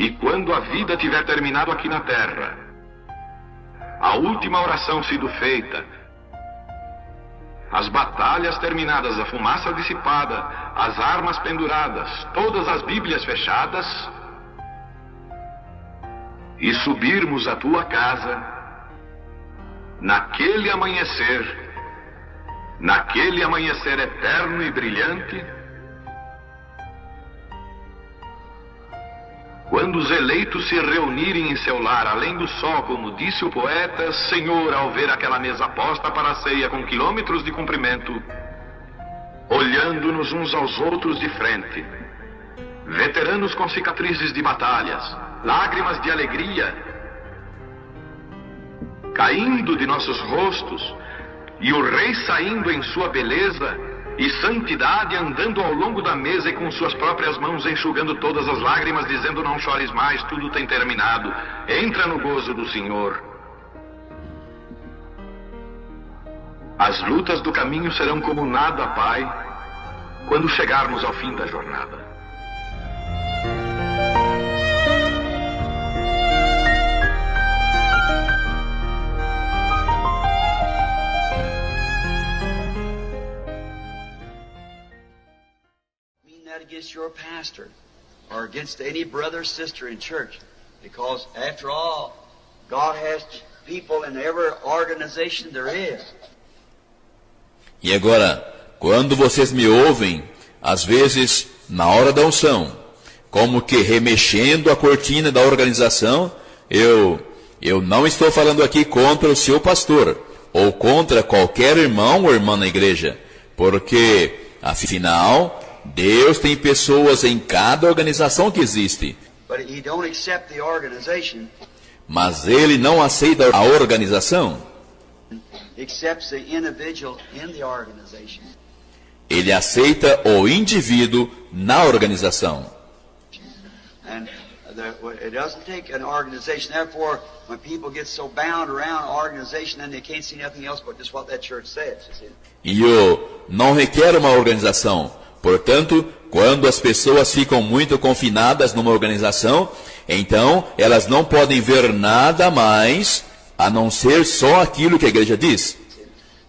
E quando a vida tiver terminado aqui na terra, a última oração sido feita, as batalhas terminadas, a fumaça dissipada, as armas penduradas, todas as Bíblias fechadas, e subirmos à tua casa, naquele amanhecer eterno e brilhante, quando os eleitos se reunirem em seu lar, além do sol, como disse o poeta, Senhor, ao ver aquela mesa posta para a ceia com quilômetros de comprimento, olhando-nos uns aos outros de frente, veteranos com cicatrizes de batalhas, lágrimas de alegria caindo de nossos rostos, e o rei saindo em sua beleza e santidade, andando ao longo da mesa e com suas próprias mãos enxugando todas as lágrimas, dizendo: não chores mais, tudo tem terminado, entra no gozo do Senhor. As lutas do caminho serão como nada, Pai, quando chegarmos ao fim da jornada. Against your pastor or against any brother or sister in church, because after all, God has people in every organization there is. E agora, quando vocês me ouvem, às vezes na hora da unção, como que remexendo a cortina da organização, eu não estou falando aqui contra o seu pastor ou contra qualquer irmão ou irmã na igreja, porque afinal Deus tem pessoas em cada organização que existe. Mas Ele não aceita a organização. Ele aceita o indivíduo na organização. It doesn't take an organization. Therefore, when people get so bound around an organization, then they can't see nothing else but just what that church says. E não requer uma organização. Portanto, quando as pessoas ficam muito confinadas numa organização, então elas não podem ver nada mais a não ser só aquilo que a igreja diz.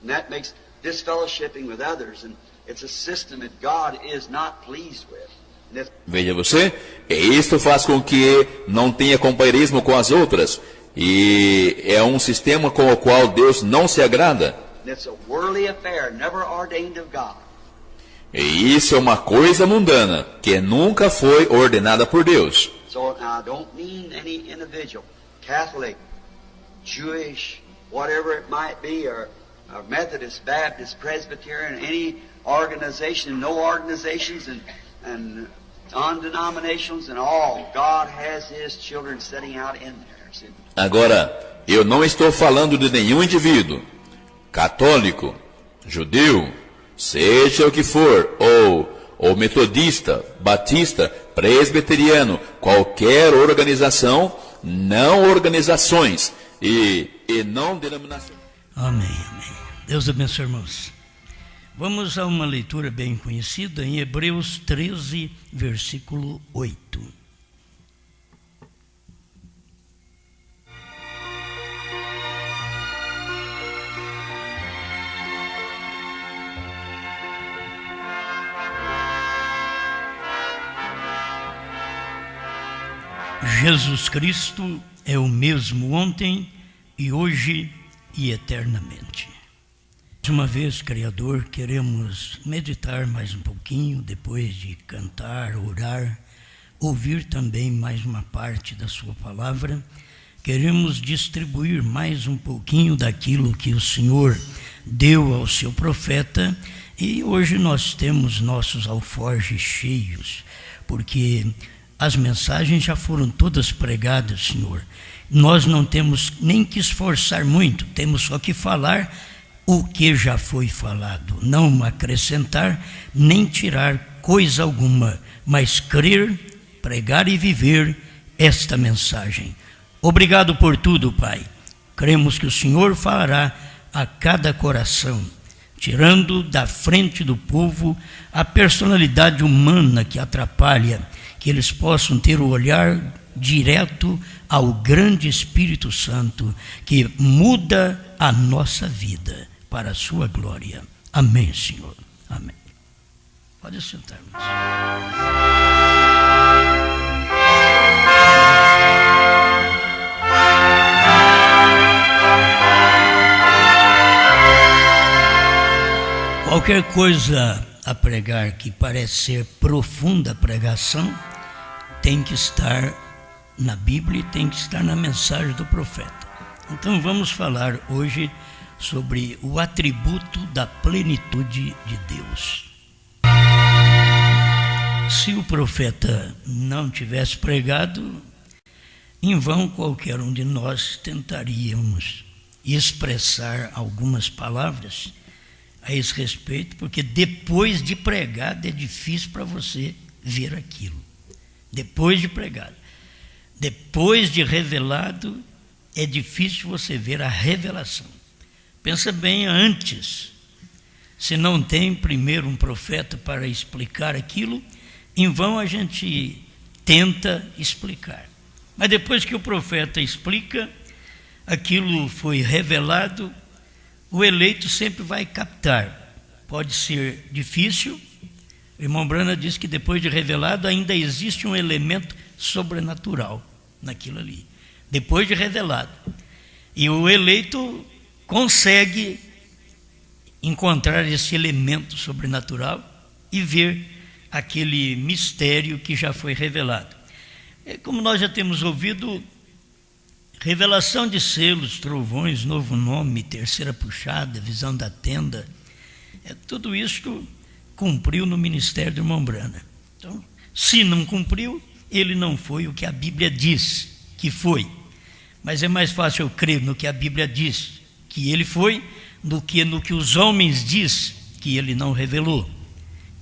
And that makes disfellowshipping with others, and it's a system that God is not pleased with. Veja você, isto faz com que não tenha companheirismo com as outras, e é um sistema com o qual Deus não se agrada. It's a worldly affair, never ordained of God. E isso é uma coisa mundana, que nunca foi ordenada por Deus. So I don't mean any individual, Catholic, Jewish, whatever it might be, or Methodist, Baptist, Presbyterian, any organization, no organizations, and non-denominations, and all. God has His children setting out in there. Agora, eu não estou falando de nenhum indivíduo, católico, judeu, seja o que for, ou metodista, batista, presbiteriano, qualquer organização, não organizações e não denominações. Amém, amém. Deus abençoe, irmãos. Vamos a uma leitura bem conhecida em Hebreus 13, versículo 8. Jesus Cristo é o mesmo ontem e hoje e eternamente. Mais uma vez, Criador, queremos meditar mais um pouquinho, depois de cantar, orar, ouvir também mais uma parte da sua palavra. Queremos distribuir mais um pouquinho daquilo que o Senhor deu ao seu profeta, e hoje nós temos nossos alforjes cheios, porque as mensagens já foram todas pregadas, Senhor. Nós não temos nem que esforçar muito, temos só que falar o que já foi falado. Não acrescentar, nem tirar coisa alguma, mas crer, pregar e viver esta mensagem. Obrigado por tudo, Pai. Cremos que o Senhor falará a cada coração, tirando da frente do povo a personalidade humana que atrapalha, que eles possam ter o olhar direto ao grande Espírito Santo, que muda a nossa vida para a sua glória. Amém, Senhor. Amém. Pode sentar, irmãos. Qualquer coisa a pregar que parece ser profunda pregação, tem que estar na Bíblia e tem que estar na mensagem do profeta. Então vamos falar hoje sobre o atributo da plenitude de Deus. Se o profeta não tivesse pregado, em vão qualquer um de nós tentaríamos expressar algumas palavras a esse respeito, porque depois de pregado é difícil para você ver aquilo. Depois de pregado. Depois de revelado, é difícil você ver a revelação. Pensa bem antes. Se não tem primeiro um profeta para explicar aquilo, em vão a gente tenta explicar. Mas depois que o profeta explica, aquilo foi revelado, o eleito sempre vai captar. Pode ser difícil. O irmão Brana diz que depois de revelado ainda existe um elemento sobrenatural naquilo ali. Depois de revelado. E o eleito consegue encontrar esse elemento sobrenatural e ver aquele mistério que já foi revelado. Como nós já temos ouvido, revelação de selos, trovões, novo nome, terceira puxada, visão da tenda, tudo isso cumpriu no ministério do irmão Brana. Então, se não cumpriu, ele não foi o que a Bíblia diz que foi. Mas é mais fácil eu crer no que a Bíblia diz que ele foi, do que no que os homens diz que ele não revelou.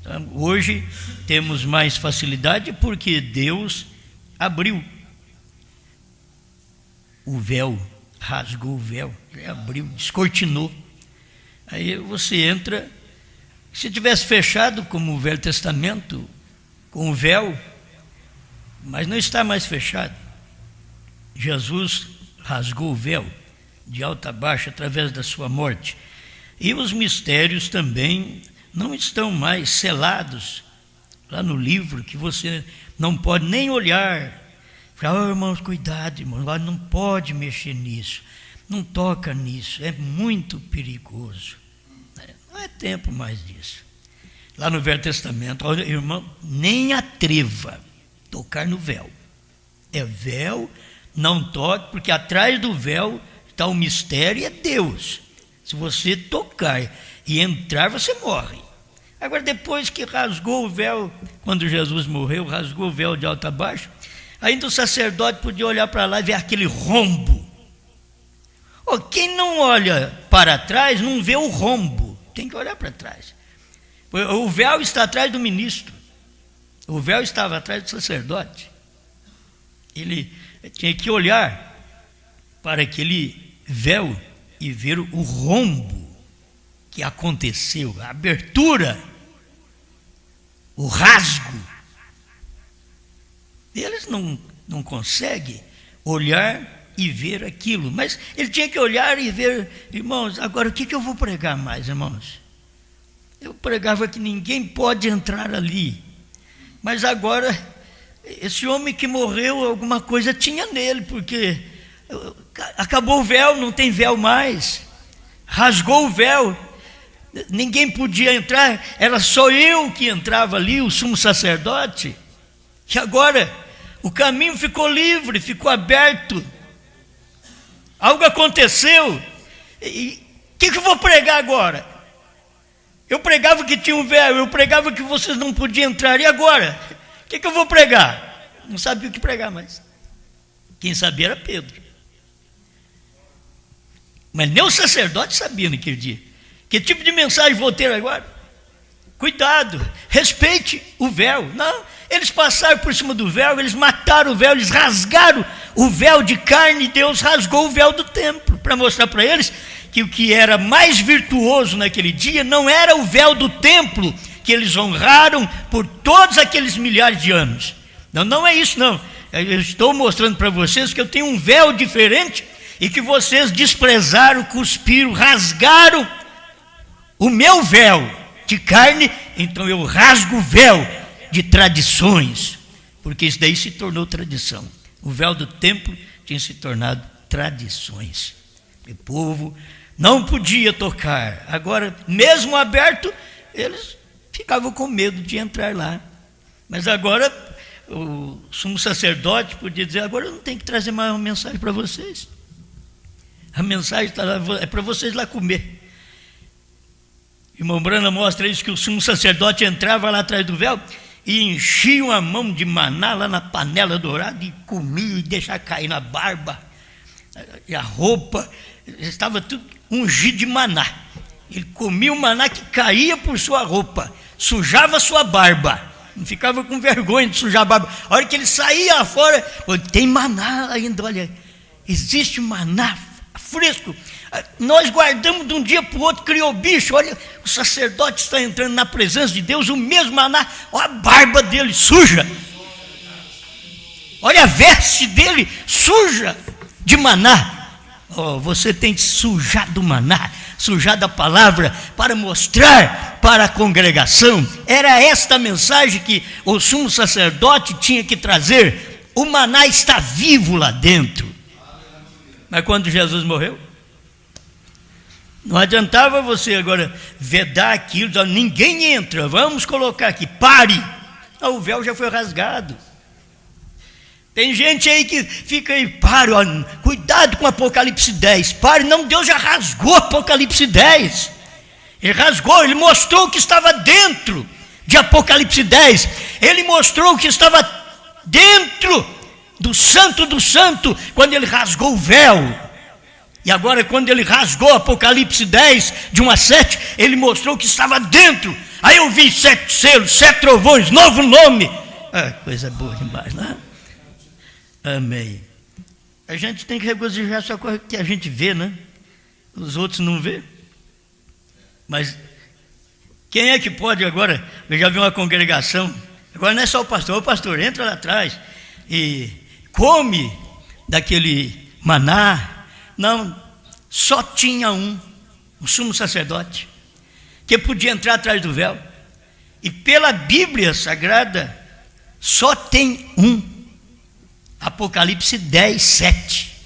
Então, hoje temos mais facilidade porque Deus abriu o véu, rasgou o véu, abriu, descortinou. Aí você entra, se tivesse fechado como o Velho Testamento, com o véu, mas não está mais fechado. Jesus rasgou o véu de alto a baixo através da sua morte. E os mistérios também não estão mais selados lá no livro, que você não pode nem olhar. Fala, irmãos, cuidado, irmãos, não pode mexer nisso, não toca nisso, é muito perigoso. Não é tempo mais disso. Lá no Velho Testamento, olha, irmão, nem atreva tocar no véu. É véu, não toque, porque atrás do véu está o mistério e é Deus. Se você tocar e entrar, você morre. Agora, depois que rasgou o véu, quando Jesus morreu, rasgou o véu de alto a baixo, ainda o sacerdote podia olhar para lá e ver aquele rombo. Quem não olha para trás não vê o rombo, tem que olhar para trás. O véu está atrás do ministro, o véu estava atrás do sacerdote. Ele tinha que olhar para aquele véu e ver o rombo que aconteceu, a abertura, o rasgo. Eles não conseguem olhar e ver aquilo, mas ele tinha que olhar e ver. Irmãos, agora o que eu vou pregar mais, irmãos? Eu pregava que ninguém pode entrar ali, mas agora esse homem que morreu, alguma coisa tinha nele, porque acabou o véu, não tem véu mais, rasgou o véu, ninguém podia entrar, era só eu que entrava ali, o sumo sacerdote. E agora o caminho ficou livre, ficou aberto. Algo aconteceu. E o que eu vou pregar agora? Eu pregava que tinha um véu, eu pregava que vocês não podiam entrar. E agora? O que eu vou pregar? Não sabia o que pregar mais. Quem sabia era Pedro. Mas nem o sacerdote sabia naquele dia. Que tipo de mensagem vou ter agora? Cuidado, respeite o véu. Não, eles passaram por cima do véu, eles mataram o véu, eles rasgaram o véu de carne, e Deus rasgou o véu do templo, para mostrar para eles que o que era mais virtuoso naquele dia não era o véu do templo, que eles honraram por todos aqueles milhares de anos. Não é isso não. eu estou mostrando para vocês que eu tenho um véu diferente e que vocês desprezaram, cuspiram, rasgaram o meu véu de carne, então eu rasgo o véu de tradições, porque isso daí se tornou tradição. O véu do templo tinha se tornado tradições. O povo não podia tocar. Agora, mesmo aberto, eles ficavam com medo de entrar lá. Mas agora, o sumo sacerdote podia dizer: agora eu não tenho que trazer mais uma mensagem para vocês. A mensagem está lá, é para vocês lá comer. Irmão Brana mostra isso, que o sumo sacerdote entrava lá atrás do véu e enchia uma mão de maná lá na panela dourada e comia e deixava cair na barba. E a roupa estava tudo ungido de maná. Ele comia o maná que caía por sua roupa, sujava sua barba, não ficava com vergonha de sujar a barba. A hora que ele saía lá fora, tem maná ainda, olha, existe maná fresco. Nós guardamos de um dia para o outro, criou bicho. Olha, o sacerdote está entrando na presença de Deus, o mesmo maná, olha a barba dele suja, olha a veste dele suja de maná. Você tem que sujar do maná, sujar da palavra, para mostrar para a congregação. Era esta mensagem que o sumo sacerdote tinha que trazer. O maná está vivo lá dentro. Mas quando Jesus morreu, não adiantava você agora vedar aquilo, ninguém entra, vamos colocar aqui, pare. O véu já foi rasgado. Tem gente aí que fica aí, pare, ó, cuidado com Apocalipse 10, pare, não, Deus já rasgou Apocalipse 10, ele rasgou, ele mostrou o que estava dentro de Apocalipse 10, ele mostrou o que estava dentro do santo, quando ele rasgou o véu. E agora, quando ele rasgou Apocalipse 10, de 1 a 7, ele mostrou o que estava dentro. Aí eu vi 7 selos, 7 trovões, novo nome. Coisa boa demais, né? Amém. A gente tem que regozijar só coisa que a gente vê, né? Os outros não vê. Mas quem é que pode agora? Eu já vi uma congregação, agora não é só o pastor entra lá atrás e come daquele maná. Não, só tinha um sumo sacerdote, que podia entrar atrás do véu. E pela Bíblia Sagrada, só tem um. Apocalipse 10, 7.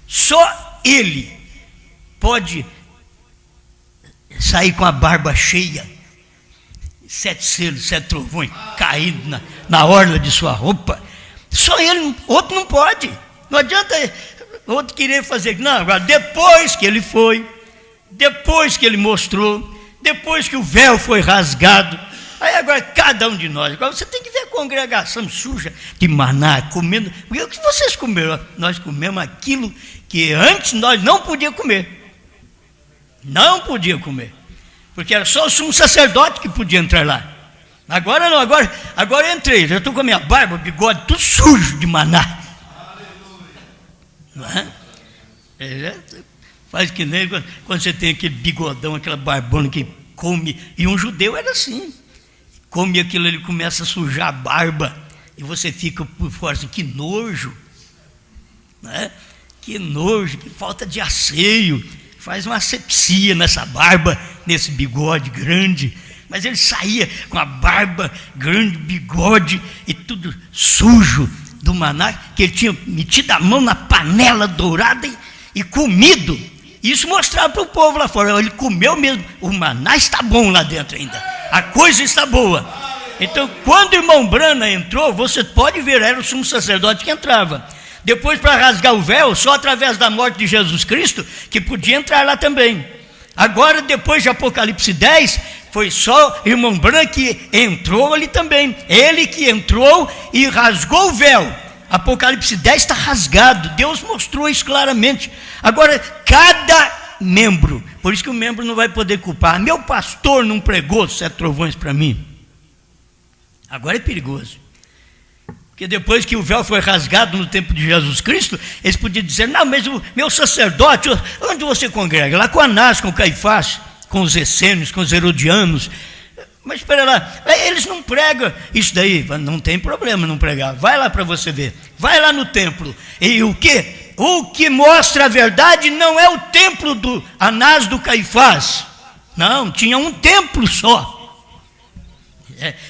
Só ele pode sair com a barba cheia, 7 selos, 7 trovões caindo na orla de sua roupa. Só ele, outro não pode. Não adianta outro querer fazer. Não, agora depois que ele foi, depois que ele mostrou, depois que o véu foi rasgado, aí agora cada um de nós, agora você tem que ver a congregação suja de maná, comendo. O que vocês comeram? Nós comemos aquilo que antes nós não podíamos comer. Não podia comer, porque era só o sumo sacerdote que podia entrar lá. Agora não, agora eu entrei, já estou com a minha barba, bigode, tudo sujo de maná. Não é? Faz que nem quando você tem aquele bigodão, aquela barbona que come. E um judeu era assim, come aquilo, ele começa a sujar a barba e você fica por fora assim, que nojo, não é? Que nojo, que falta de asseio, faz uma asepsia nessa barba, nesse bigode grande. Mas ele saía com a barba grande, bigode e tudo sujo do maná, que ele tinha metido a mão na panela dourada e comido. Isso mostrava para o povo lá fora, ele comeu mesmo, o maná está bom lá dentro ainda, a coisa está boa. Então, quando o irmão Brana entrou, você pode ver, era o sumo sacerdote que entrava. Depois, para rasgar o véu, só através da morte de Jesus Cristo, que podia entrar lá também. Agora, depois de Apocalipse 10, foi só o irmão Brana que entrou ali também. Ele que entrou e rasgou o véu. Apocalipse 10 está rasgado. Deus mostrou isso claramente. Agora, cada membro, por isso que o membro não vai poder culpar. Meu pastor não pregou 7 trovões para mim. Agora é perigoso. Porque depois que o véu foi rasgado no tempo de Jesus Cristo, eles podiam dizer, não, mas o meu sacerdote, onde você congrega? Lá com Anás, com Caifás, com os essênios, com os herodianos. Mas espera lá, eles não pregam isso daí. Não tem problema não pregar. Vai lá para você ver. Vai lá no templo. E o quê? O que mostra a verdade não é o templo do Anás do Caifás. Não, tinha um templo só.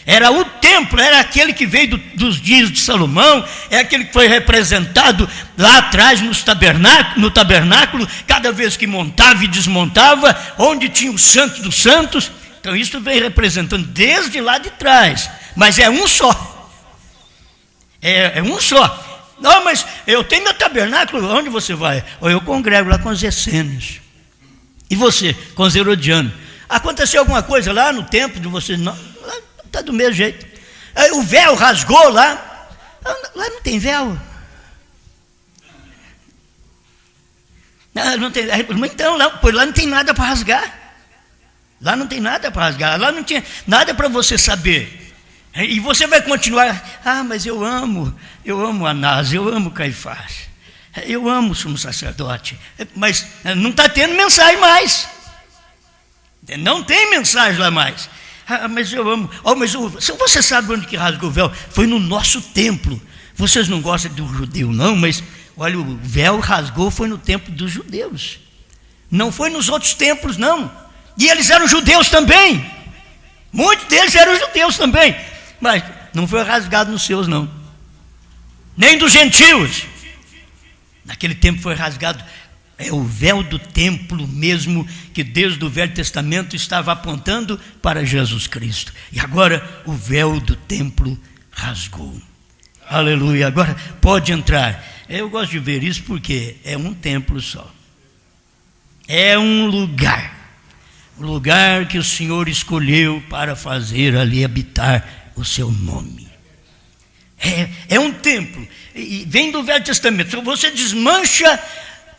Era o templo, era aquele que veio dos dias de Salomão, é aquele que foi representado lá atrás no tabernáculo, cada vez que montava e desmontava, onde tinha o Santo dos Santos. Então isso vem representando desde lá de trás, mas é um só. É um só. Não, mas eu tenho meu tabernáculo, onde você vai? Ou eu congrego lá com os essênios. E você, com os herodianos? Aconteceu alguma coisa lá no templo de vocês? Não, lá está do mesmo jeito. O véu rasgou lá. Lá não tem véu. Não tem, então, lá não tem nada para rasgar. Lá não tem nada para rasgar. Lá não tinha nada para você saber. E você vai continuar. Mas eu amo Anás, eu amo Caifás, eu amo o sumo sacerdote. Mas não está tendo mensagem mais. Não tem mensagem lá mais. Mas eu amo. Mas você sabe onde que rasgou o véu? Foi no nosso templo. Vocês não gostam do judeu, não, mas olha, o véu rasgou foi no templo dos judeus. Não foi nos outros templos, não. E eles eram judeus também. Muitos deles eram judeus também. Mas não foi rasgado nos seus, não. Nem dos gentios. Naquele tempo foi rasgado. É o véu do templo mesmo, que desde o Velho Testamento estava apontando para Jesus Cristo. E agora o véu do templo rasgou. Aleluia. Agora pode entrar. Eu gosto de ver isso porque é um templo só. É um lugar. O lugar que o Senhor escolheu para fazer ali habitar o seu nome. É um templo. E vem do Velho Testamento. Você desmancha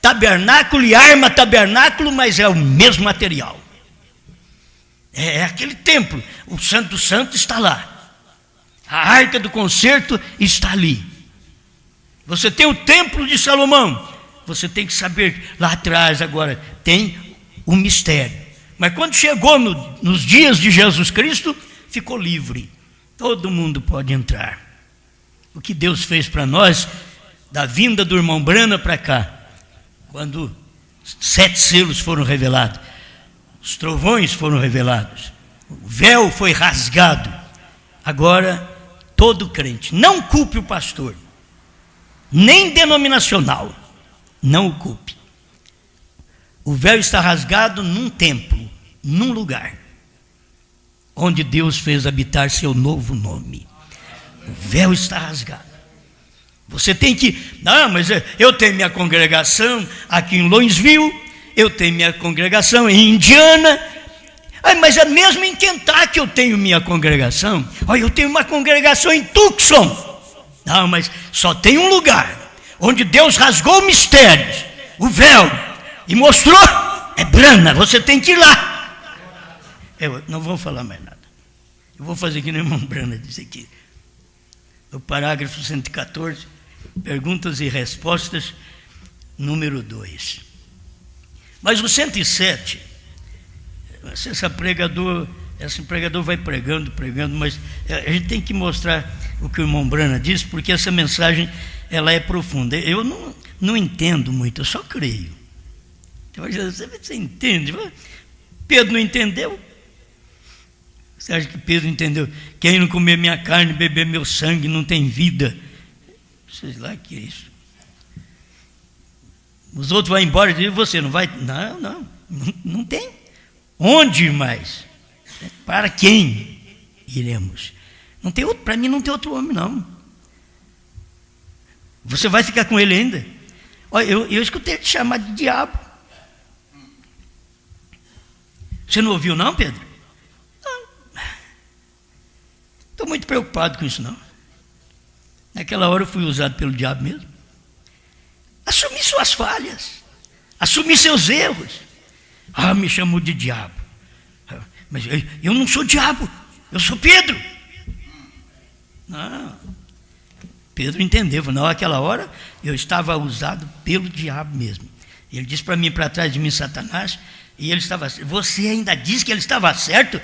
tabernáculo e arma tabernáculo, mas é o mesmo material. É aquele templo. O Santo do Santo está lá. A arca do concerto está ali. Você tem o templo de Salomão. Você tem que saber lá atrás agora. Tem o mistério. Mas quando chegou nos dias de Jesus Cristo, ficou livre. Todo mundo pode entrar. O que Deus fez para nós, da vinda do irmão Brana para cá, quando 7 selos foram revelados, os trovões foram revelados, o véu foi rasgado. Agora, todo crente, não culpe o pastor, nem denominacional, não o culpe. O véu está rasgado num templo, num lugar, onde Deus fez habitar seu novo nome. O véu está rasgado. Você tem que, mas eu tenho minha congregação aqui em Louisville, eu tenho minha congregação em Indiana, mas é mesmo em Kentucky eu tenho minha congregação. Eu tenho uma congregação em Tucson. Não, mas só tem um lugar onde Deus rasgou o mistério, o véu, e mostrou, é Brana, você tem que ir lá. Eu não vou falar mais nada. Eu vou fazer aqui no irmão Brana, diz aqui. O parágrafo 114, perguntas e respostas, número 2. Mas o 107, esse pregador vai pregando, mas a gente tem que mostrar o que o irmão Brana diz, porque essa mensagem ela é profunda. Eu não entendo muito, eu só creio. Você entende? Pedro não entendeu? Você acha que Pedro entendeu? Quem não comer minha carne, beber meu sangue, não tem vida. Sei lá que é isso. Os outros vão embora e dizem, você não vai? Não tem. Onde mais? Para quem iremos? Não tem outro, para mim não tem outro homem, não. Você vai ficar com ele ainda? Olha, eu escutei ele te chamar de diabo. Você não ouviu não, Pedro? Não. Estou muito preocupado com isso não. Naquela hora eu fui usado pelo diabo mesmo. Assumir suas falhas. Assumir seus erros. Me chamou de diabo. Mas eu não sou diabo. Eu sou Pedro. Não. Pedro entendeu. Naquela hora eu estava usado pelo diabo mesmo. Ele disse para mim, para trás de mim, Satanás, e ele estava certo. Você ainda diz que ele estava certo?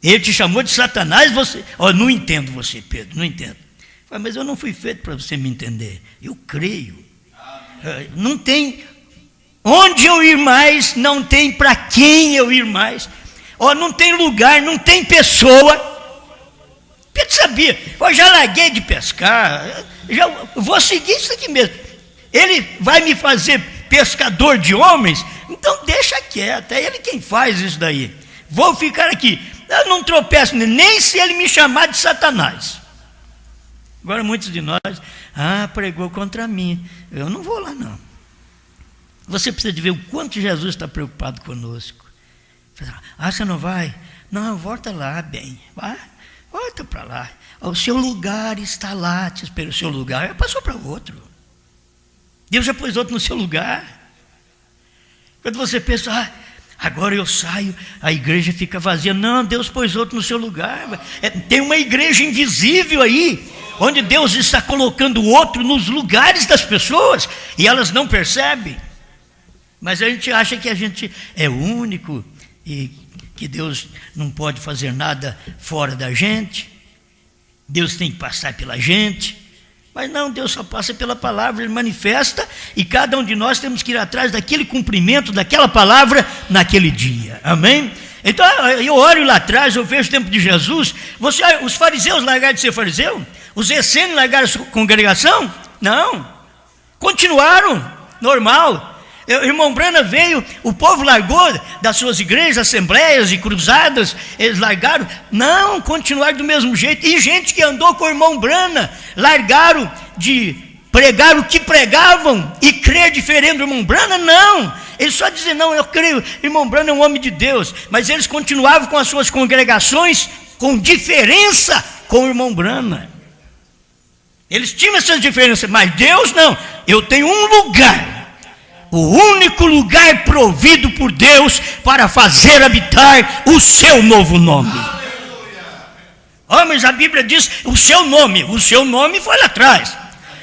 Ele te chamou de Satanás, você... não entendo você, Pedro, não entendo. Mas eu não fui feito para você me entender. Eu creio. Não tem onde eu ir mais, não tem para quem eu ir mais. Não tem lugar, não tem pessoa. Pedro sabia, eu já larguei de pescar, vou seguir isso aqui mesmo. Ele vai me fazer pescador de homens, então deixa quieto, é ele quem faz isso daí. Vou ficar aqui, eu não tropeço nem se ele me chamar de Satanás. Agora muitos de nós, pregou contra mim, eu não vou lá não. Você precisa de ver o quanto Jesus está preocupado conosco. Você não vai? Não, volta lá, bem, vai, volta para lá. O seu lugar está lá, te espera. O seu lugar passou para outro. Deus já pôs outro no seu lugar. Quando você pensa, agora eu saio, a igreja fica vazia. Não, Deus pôs outro no seu lugar. Tem uma igreja invisível aí, onde Deus está colocando outro nos lugares das pessoas, e elas não percebem. Mas a gente acha que a gente é único, e que Deus não pode fazer nada fora da gente. Deus tem que passar pela gente. Mas não, Deus só passa pela palavra, Ele manifesta, e cada um de nós temos que ir atrás daquele cumprimento, daquela palavra, naquele dia, amém? Então, eu olho lá atrás, eu vejo o tempo de Jesus, os fariseus largaram de ser fariseu? Os essênios largaram a sua congregação? Não, continuaram, normal. Irmão Brana veio, o povo largou das suas igrejas, assembleias e cruzadas, eles largaram, não, continuaram do mesmo jeito. E gente que andou com o irmão Brana, largaram de pregar o que pregavam e crer diferente do irmão Brana, não. Eles só diziam, não, eu creio, irmão Brana é um homem de Deus, mas eles continuavam com as suas congregações com diferença com o irmão Brana. Eles tinham essas diferenças, mas Deus não, eu tenho um lugar. O único lugar provido por Deus para fazer habitar o seu novo nome. Mas a Bíblia diz o seu nome foi lá atrás,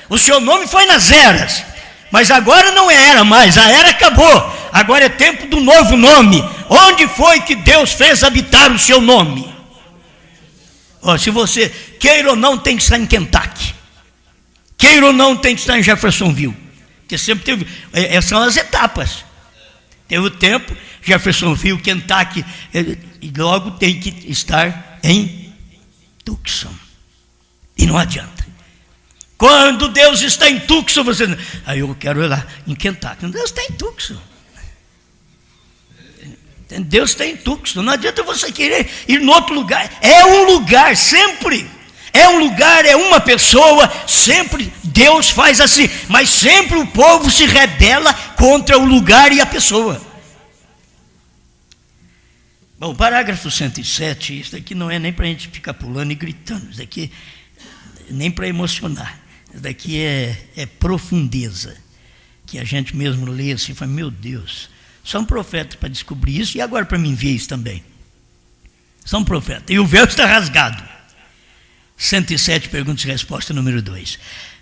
o seu nome foi nas eras, mas agora não é era mais, a era acabou, agora é tempo do novo nome. Onde foi que Deus fez habitar o seu nome? Se você queira ou não, tem que estar em Kentucky, queira ou não, tem que estar em Jeffersonville. Porque sempre teve, essas são as etapas. Teve o tempo, Jeffersonville, Kentucky, e logo tem que estar em Tucson. E não adianta. Quando Deus está em Tucson, você não, eu quero ir lá em Kentucky. Deus está em Tucson. Deus está em Tucson. Não adianta você querer ir em outro lugar. É um lugar sempre. É um lugar, é uma pessoa, sempre Deus faz assim, mas sempre o povo se rebela contra o lugar e a pessoa. Bom, parágrafo 107, isso daqui não é nem para a gente ficar pulando e gritando, isso daqui nem para emocionar, isso daqui é profundeza, que a gente mesmo lê assim e fala, meu Deus, só um profeta para descobrir isso, e agora para mim ver isso também. Só um profeta, e o véu está rasgado. 107, perguntas e resposta número 2.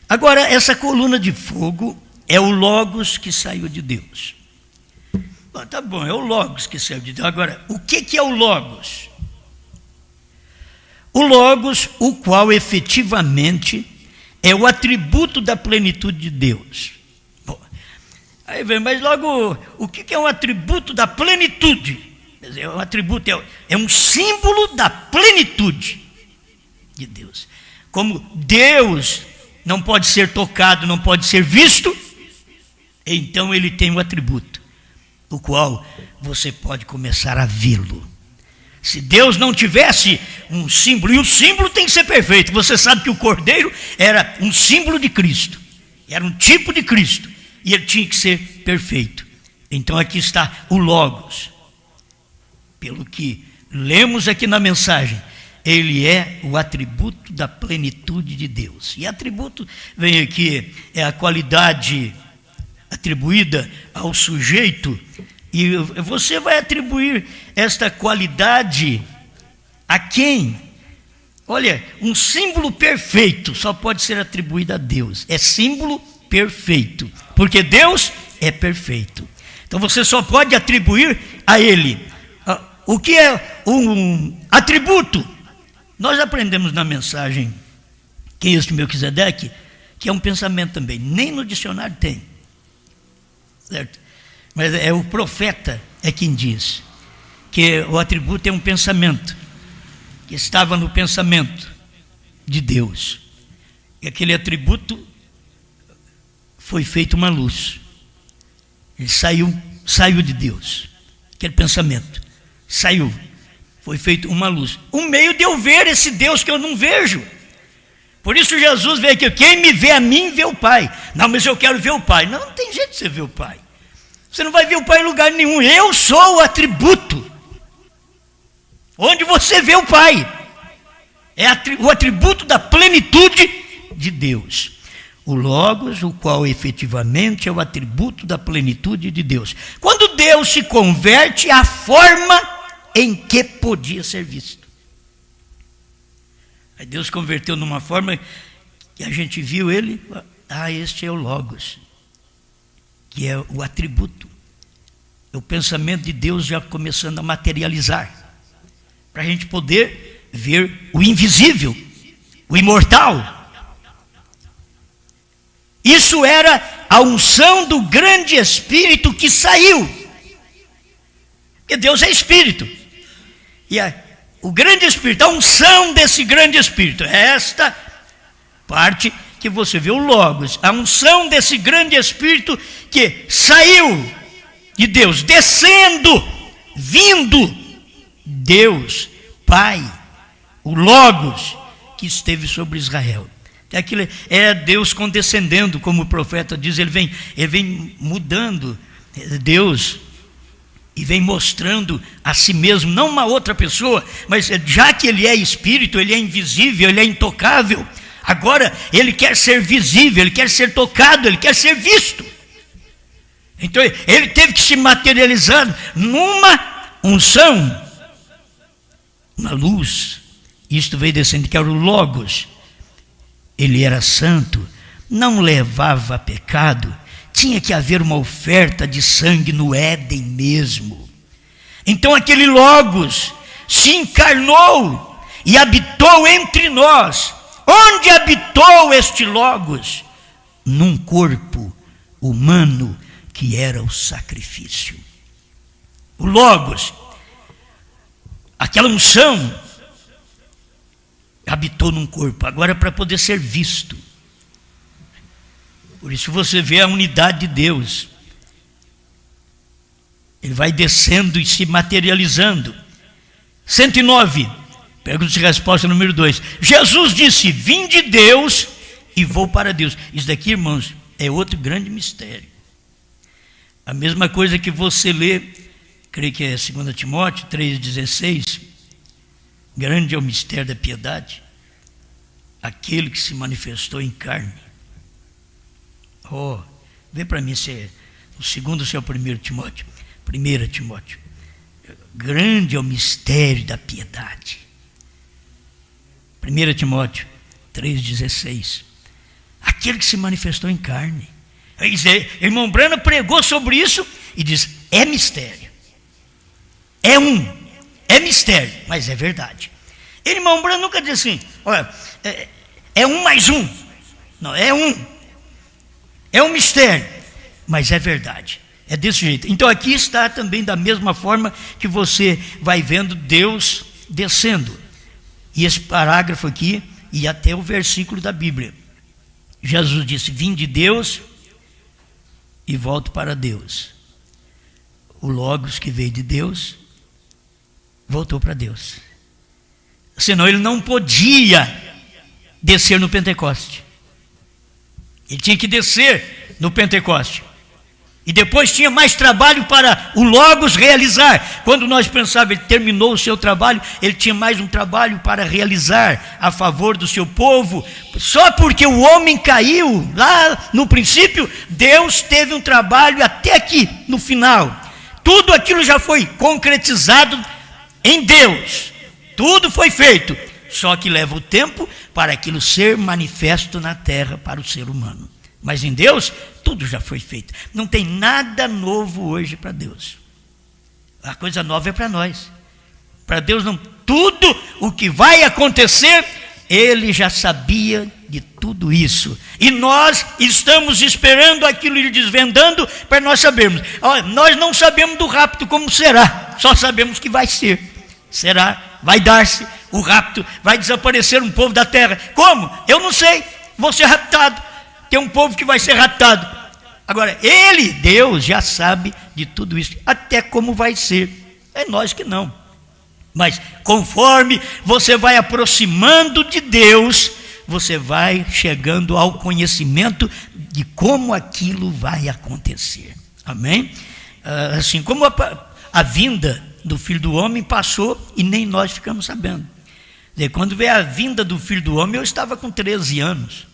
Agora, essa coluna de fogo é o Logos que saiu de Deus. Bom, tá bom, é o Logos que saiu de Deus. Agora, o que é o Logos? O Logos, o qual efetivamente é o atributo da plenitude de Deus. Bom, aí vem, mas logo, o que é um atributo da plenitude? É um atributo, é um símbolo da plenitude de Deus. Como Deus não pode ser tocado, não pode ser visto, então ele tem um atributo, o qual você pode começar a vê-lo. Se Deus não tivesse um símbolo, e o símbolo tem que ser perfeito, você sabe que o cordeiro era um símbolo de Cristo, era um tipo de Cristo, e ele tinha que ser perfeito. Então aqui está o Logos, pelo que lemos aqui na mensagem, ele é o atributo da plenitude de Deus. E atributo, vem aqui, é a qualidade atribuída ao sujeito, e você vai atribuir esta qualidade a quem? Olha, um símbolo perfeito só pode ser atribuído a Deus. É símbolo perfeito, porque Deus é perfeito. Então você só pode atribuir a Ele. O que é um atributo. Nós aprendemos na mensagem que este Melquisedeque, que é um pensamento também, nem no dicionário tem, certo? Mas é o profeta é quem diz que o atributo é um pensamento, que estava no pensamento de Deus, e aquele atributo foi feito uma luz, ele saiu de Deus, aquele pensamento saiu, foi feito uma luz, um meio de eu ver esse Deus que eu não vejo. Por isso Jesus veio aqui, quem me vê a mim, vê o Pai. Não, mas eu quero ver o Pai. Não, não tem jeito de você ver o Pai. Você não vai ver o Pai em lugar nenhum. Eu sou o atributo onde você vê o Pai. É o atributo da plenitude de Deus. O Logos, o qual efetivamente é o atributo da plenitude de Deus. Quando Deus se converte à forma em que podia ser visto. Aí Deus converteu numa forma que a gente viu ele, este é o Logos, que é o atributo, é o pensamento de Deus já começando a materializar, para a gente poder ver o invisível, o imortal. Isso era a unção do grande Espírito que saiu, porque Deus é Espírito, e o grande Espírito, a unção desse grande Espírito, é esta parte que você vê, o Logos, a unção desse grande Espírito que saiu de Deus, descendo, vindo, Deus, Pai, o Logos que esteve sobre Israel. Aquilo é Deus condescendendo, como o profeta diz, ele vem mudando, Deus, e vem mostrando a si mesmo, não uma outra pessoa, mas já que ele é Espírito, ele é invisível, ele é intocável, agora ele quer ser visível, ele quer ser tocado, ele quer ser visto. Então ele teve que se materializar numa unção, uma luz. Isto veio descendo, que era o Logos. Ele era santo, não levava pecado, tinha que haver uma oferta de sangue no Éden mesmo. Então aquele Logos se encarnou e habitou entre nós. Onde habitou este Logos? Num corpo humano que era o sacrifício. O Logos, aquela unção, habitou num corpo, agora para poder ser visto. Por isso você vê a unidade de Deus. Ele vai descendo e se materializando. 109, pergunta e resposta número 2. Jesus disse, vim de Deus e vou para Deus. Isso daqui, irmãos, é outro grande mistério. A mesma coisa que você lê, creio que é 2 Timóteo 3,16. Grande é o mistério da piedade, aquele que se manifestou em carne. Vê para mim se é o segundo ou se é o 1 Timóteo. 1 Timóteo. Grande é o mistério da piedade. 1 Timóteo 3,16. Aquele que se manifestou em carne. Irmão Brana pregou sobre isso e diz, é mistério. É mistério, mas é verdade. Irmão Brana nunca diz assim, olha, é um mais um. Não, é um. É um mistério, mas é verdade. É desse jeito. Então aqui está também da mesma forma que você vai vendo Deus descendo. E esse parágrafo aqui, e até o versículo da Bíblia. Jesus disse, vim de Deus e volto para Deus. O Logos que veio de Deus, voltou para Deus. Senão ele não podia descer no Pentecoste. Ele tinha que descer no Pentecoste. E depois tinha mais trabalho para o Logos realizar. Quando nós pensávamos, ele terminou o seu trabalho, ele tinha mais um trabalho para realizar a favor do seu povo. Só porque o homem caiu lá no princípio, Deus teve um trabalho até aqui, no final. Tudo aquilo já foi concretizado em Deus. Tudo foi feito. Só que leva o tempo para aquilo ser manifesto na terra para o ser humano. Mas em Deus, tudo já foi feito. Não tem nada novo hoje para Deus. A coisa nova é para nós. Para Deus não, tudo o que vai acontecer, Ele já sabia de tudo isso. E nós estamos esperando aquilo ir desvendando para nós sabermos. Nós não sabemos do rapto como será, só sabemos que vai ser. Será, vai dar-se o rapto, vai desaparecer um povo da terra. Como? Eu não sei, vou ser raptado. Tem um povo que vai ser raptado. Agora, Ele, Deus, já sabe de tudo isso, até como vai ser. É nós que não. Mas conforme você vai aproximando de Deus, você vai chegando ao conhecimento de como aquilo vai acontecer. Amém? Assim como a vinda do Filho do Homem passou e nem nós ficamos sabendo. Quando veio a vinda do Filho do Homem, eu estava com 13 anos.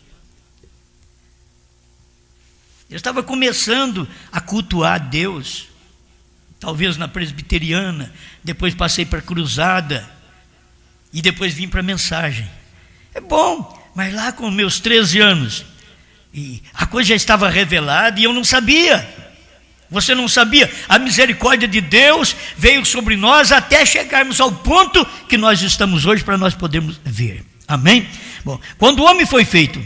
Eu estava começando a cultuar a Deus. Talvez na presbiteriana, depois passei para a cruzada, e depois vim para a mensagem. É bom, mas lá com meus 13 anos, e a coisa já estava revelada e eu não sabia. Você não sabia? A misericórdia de Deus veio sobre nós até chegarmos ao ponto que nós estamos hoje para nós podermos ver. Amém? Bom, quando o homem foi feito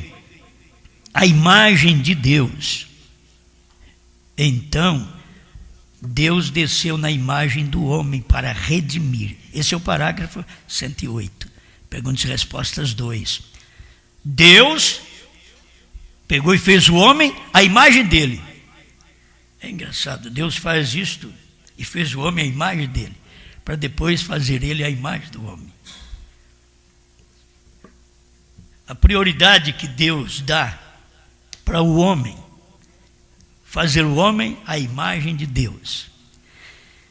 a imagem de Deus, então Deus desceu na imagem do homem para redimir. Esse é o parágrafo 108. Perguntas e respostas 2. Deus pegou e fez o homem à imagem dele. É engraçado, Deus faz isto e fez o homem à imagem dele, para depois fazer ele à imagem do homem. A prioridade que Deus dá para o homem, fazer o homem à imagem de Deus.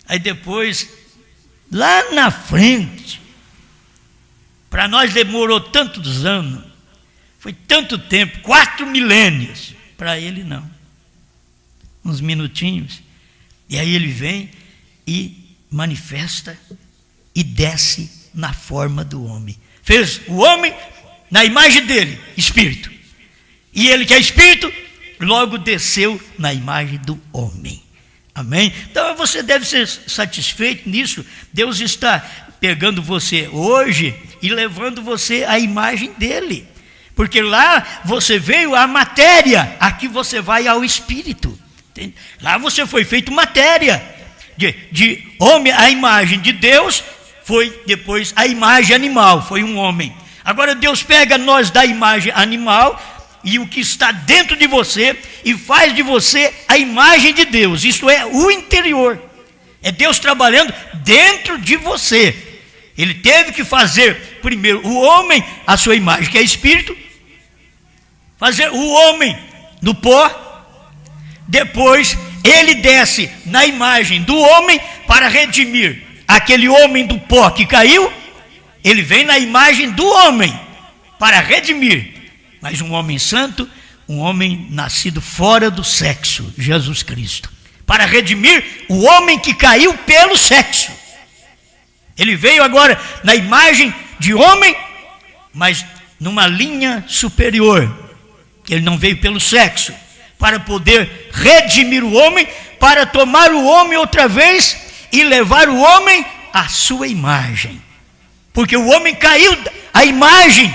Aí depois, lá na frente, para nós demorou tantos anos, foi tanto tempo, 4 milênios, para ele não. Uns minutinhos, e aí ele vem e manifesta e desce na forma do homem. Fez o homem na imagem dele, espírito. E ele que é espírito, logo desceu na imagem do homem. Amém? Então você deve ser satisfeito nisso. Deus está pegando você hoje e levando você à imagem dele. Porque lá você veio à matéria, aqui você vai ao espírito. Entende? Lá você foi feito matéria. De homem à imagem de Deus, foi depois a imagem animal, foi um homem. Agora Deus pega nós da imagem animal e o que está dentro de você e faz de você a imagem de Deus. Isso é o interior. É Deus trabalhando dentro de você. Ele teve que fazer primeiro o homem a sua imagem, que é espírito, fazer o homem no pó. Depois ele desce na imagem do homem para redimir aquele homem do pó que caiu. Ele vem na imagem do homem para redimir, mas um homem santo, um homem nascido fora do sexo, Jesus Cristo, para redimir o homem que caiu pelo sexo. Ele veio agora na imagem de homem, mas numa linha superior. Ele não veio pelo sexo, para poder redimir o homem, para tomar o homem outra vez e levar o homem à sua imagem. Porque o homem caiu, a imagem,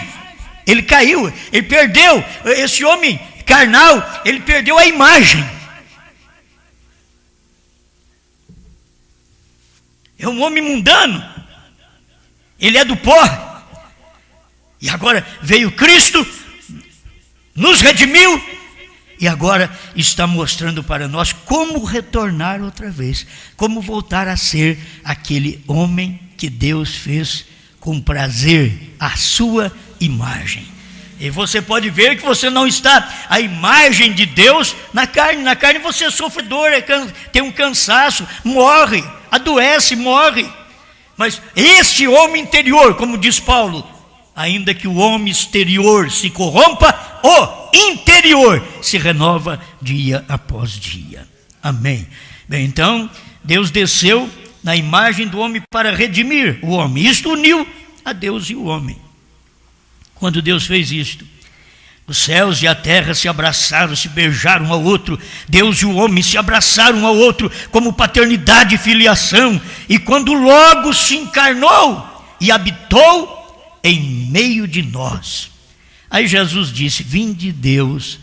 ele caiu, ele perdeu, esse homem carnal, ele perdeu a imagem. É um homem mundano, ele é do pó, e agora veio Cristo, nos redimiu, e agora está mostrando para nós como retornar outra vez, como voltar a ser aquele homem que Deus fez com prazer, a sua imagem. E você pode ver que você não está a imagem de Deus na carne. Na carne você é sofredor, tem um cansaço, morre, adoece, morre. Mas este homem interior, como diz Paulo, ainda que o homem exterior se corrompa, o interior se renova dia após dia. Amém. Bem, então, Deus desceu na imagem do homem para redimir o homem. Isto uniu a Deus e o homem. Quando Deus fez isto, Os céus e a terra se abraçaram, se beijaram um ao outro. Deus e o homem se abraçaram um ao outro como paternidade e filiação. E quando o Logos se encarnou e habitou em meio de nós. Aí Jesus disse: vinde de Deus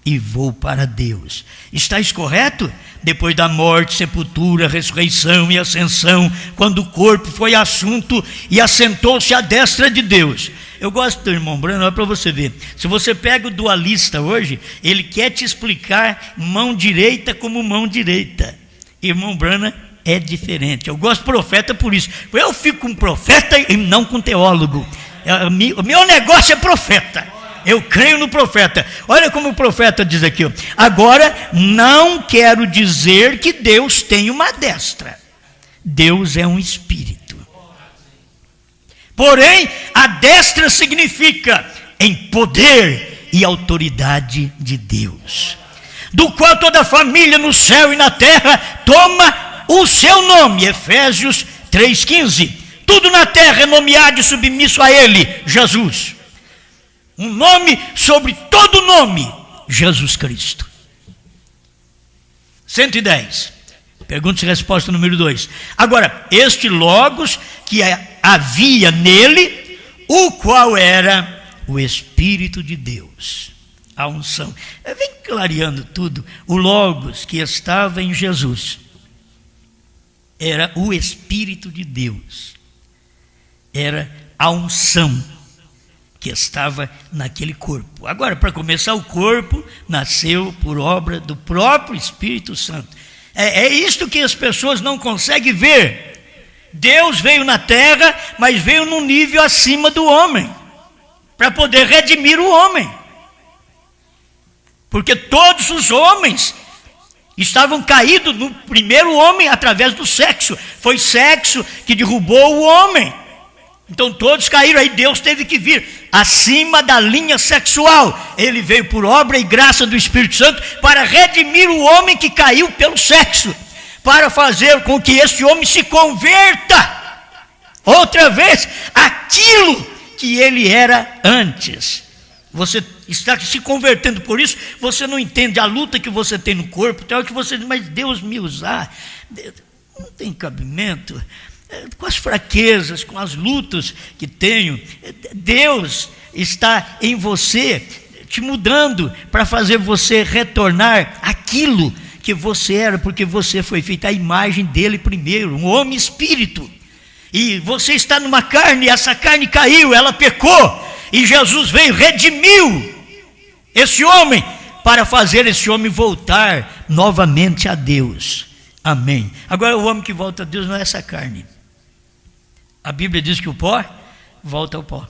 e vou para Deus. Está isso correto? Depois da morte, sepultura, ressurreição e ascensão, quando o corpo foi assunto e assentou-se à destra de Deus. Eu gosto do irmão Brana, olha para você ver. Se você pega o dualista hoje, ele quer te explicar mão direita como mão direita. Irmão Brana é diferente. Eu gosto de profeta por isso. Eu fico com profeta e não com teólogo. O meu negócio é profeta. Eu creio no profeta. Olha como o profeta diz aqui. Agora, não quero dizer que Deus tem uma destra. Deus é um espírito. Porém, a destra significa em poder e autoridade de Deus, do qual toda família no céu e na terra toma o seu nome. Efésios 3,15. Tudo na terra é nomeado e submisso a Ele, Jesus. Um nome sobre todo nome, Jesus Cristo. 110. Pergunta e resposta número 2. Agora, este Logos que havia nele, o qual era o Espírito de Deus. A unção. Vem clareando tudo. O Logos que estava em Jesus era o Espírito de Deus. Era a unção que estava naquele corpo. Agora, para começar, o corpo nasceu por obra do próprio Espírito Santo. É isto que as pessoas não conseguem ver. Deus veio na terra, mas veio num nível acima do homem, para poder redimir o homem. Porque todos os homens estavam caídos no primeiro homem através do sexo. Foi sexo que derrubou o homem. Então todos caíram, aí Deus teve que vir acima da linha sexual. Ele veio por obra e graça do Espírito Santo para redimir o homem que caiu pelo sexo, para fazer com que este homem se converta outra vez aquilo que ele era antes. Você está se convertendo, por isso você não entende a luta que você tem no corpo. Tem hora que você diz: mas Deus me usar, não tem cabimento. Com as fraquezas, com as lutas que tenho, Deus está em você, te mudando para fazer você retornar aquilo que você era, porque você foi feito à imagem dele primeiro, um homem espírito. E você está numa carne, e essa carne caiu, ela pecou, e Jesus veio, redimiu esse homem, para fazer esse homem voltar novamente a Deus. Amém. Agora, o homem que volta a Deus não é essa carne. A Bíblia diz que o pó volta ao pó,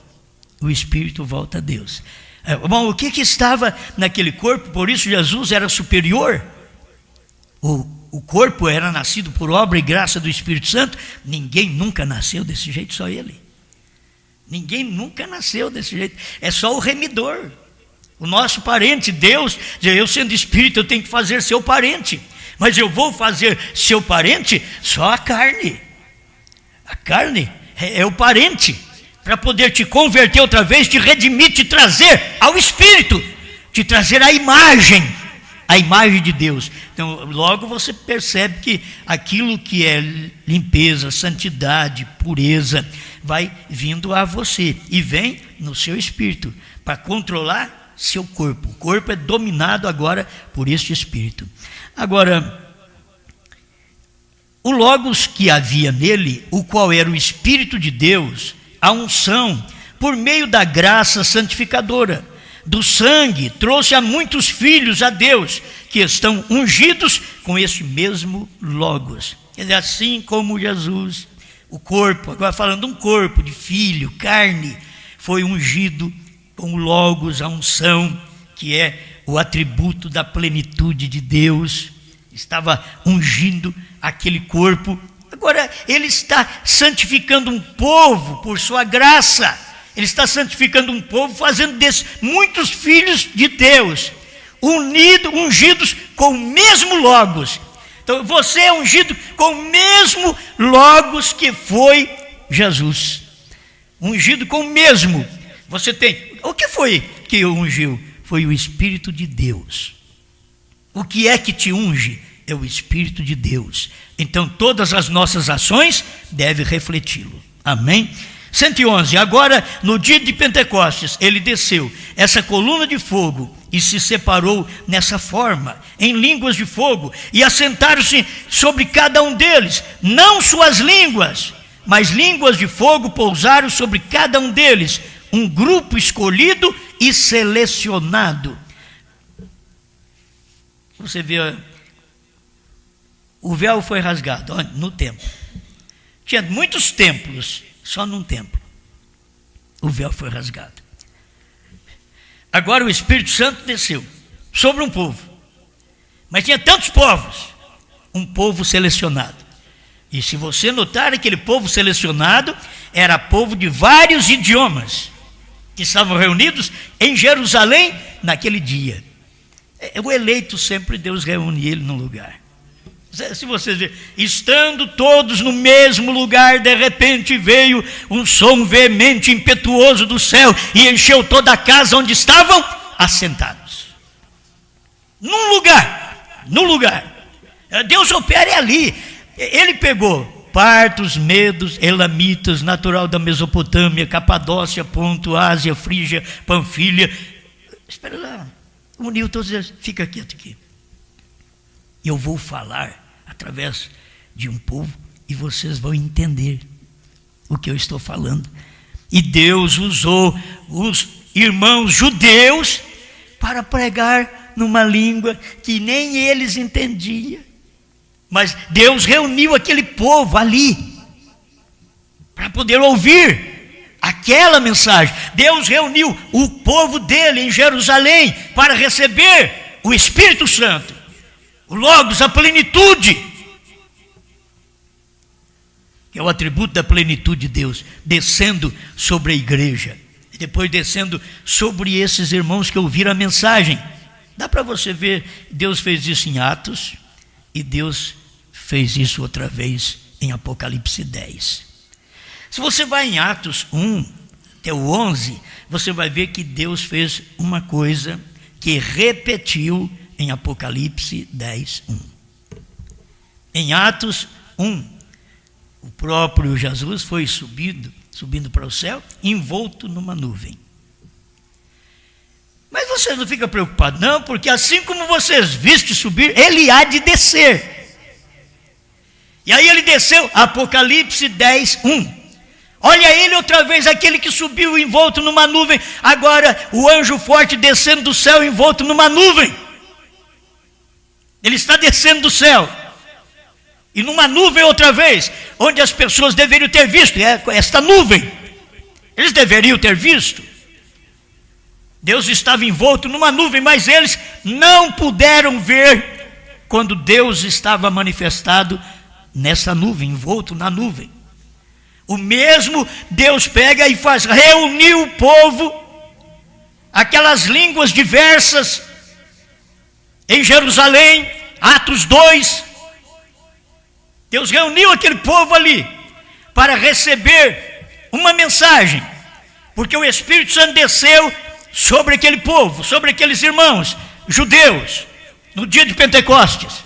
o Espírito volta a Deus. Bom, o que estava naquele corpo? Por isso Jesus era superior. O corpo era nascido por obra e graça do Espírito Santo. Ninguém nunca nasceu desse jeito, só ele. Ninguém nunca nasceu desse jeito. É só o remidor, o nosso parente. Deus, eu sendo espírito, eu tenho que fazer seu parente. Mas eu vou fazer seu parente só a carne. A carne é o parente, para poder te converter outra vez, te redimir, te trazer ao Espírito, te trazer a imagem de Deus. Então, logo você percebe que aquilo que é limpeza, santidade, pureza, vai vindo a você e vem no seu espírito, para controlar seu corpo. O corpo é dominado agora por este espírito. Agora, o Logos que havia nele, o qual era o Espírito de Deus, a unção, por meio da graça santificadora, do sangue, trouxe a muitos filhos a Deus, que estão ungidos com este mesmo Logos. Quer dizer, assim como Jesus, o corpo, agora falando um corpo de filho, carne, foi ungido com o Logos, a unção, que é o atributo da plenitude de Deus, estava ungindo aquele corpo. Agora ele está santificando um povo por sua graça. Ele está santificando um povo, fazendo desses muitos filhos de Deus, ungidos com o mesmo Logos. Então você é ungido com o mesmo Logos que foi Jesus. Ungido com o mesmo. Você tem. O que foi que ungiu? foi o Espírito de Deus. O que é que te unge? É o Espírito de Deus. Então todas as nossas ações devem refleti-lo. Amém? 111, agora no dia de Pentecostes, ele desceu, essa coluna de fogo, e se separou nessa forma, em línguas de fogo, e assentaram-se sobre cada um deles, não suas línguas, mas línguas de fogo pousaram sobre cada um deles, um grupo escolhido e selecionado. Você vê, o véu foi rasgado no templo. Tinha muitos templos, só num templo o véu foi rasgado. Agora o Espírito Santo desceu sobre um povo, mas tinha tantos povos, um povo selecionado. E se você notar, aquele povo selecionado era povo de vários idiomas que estavam reunidos em Jerusalém naquele dia. O eleito sempre Deus reúne ele num lugar. Se vocês verem, estando todos no mesmo lugar, de repente veio um som veemente, impetuoso do céu e encheu toda a casa onde estavam assentados. Num lugar. Deus opera ali. Ele pegou partos, medos, elamitas, natural da Mesopotâmia, Capadócia, Ponto, Ásia, Frígia, Panfilha. Espera lá. Uniu todos eles. Fica quieto aqui. Eu vou falar através de um povo e vocês vão entender o que eu estou falando. E Deus usou os irmãos judeus para pregar numa língua que nem eles entendiam. Mas Deus reuniu aquele povo ali para poder ouvir aquela mensagem. Deus reuniu o povo dele em Jerusalém para receber o Espírito Santo. O Logos, a plenitude, que é o atributo da plenitude de Deus, descendo sobre a igreja, e depois descendo sobre esses irmãos que ouviram a mensagem. Dá para você ver, Deus fez isso em Atos, e Deus fez isso outra vez em Apocalipse 10. Se você vai em Atos 1 até o 11, você vai ver que Deus fez uma coisa que repetiu em Apocalipse 10, 1. Em Atos 1, o próprio Jesus foi subindo para o céu, envolto numa nuvem. Mas você não fica preocupado, não, porque assim como vocês viste subir, ele há de descer. E aí ele desceu, Apocalipse 10, 1. Olha ele outra vez, aquele que subiu envolto numa nuvem, agora o anjo forte descendo do céu envolto numa nuvem. Ele está descendo do céu. E numa nuvem outra vez, onde as pessoas deveriam ter visto, esta nuvem. Eles deveriam ter visto. Deus estava envolto numa nuvem, mas eles não puderam ver quando Deus estava manifestado nessa nuvem, envolto na nuvem. O mesmo Deus pega e faz reunir o povo, aquelas línguas diversas, em Jerusalém, Atos 2, Deus reuniu aquele povo ali para receber uma mensagem, porque o Espírito Santo desceu sobre aquele povo, sobre aqueles irmãos judeus, no dia de Pentecostes.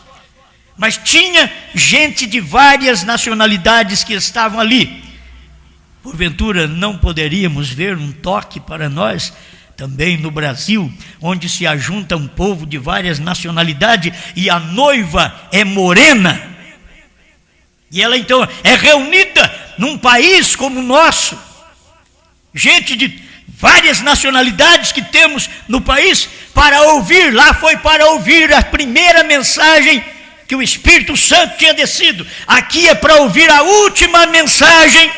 Mas tinha gente de várias nacionalidades que estavam ali. Porventura não poderíamos ver um toque para nós também no Brasil, onde se ajunta um povo de várias nacionalidades e a noiva é morena, e ela então é reunida num país como o nosso, gente de várias nacionalidades que temos no país, para ouvir, lá foi para ouvir a primeira mensagem que o Espírito Santo tinha descido, aqui é para ouvir a última mensagem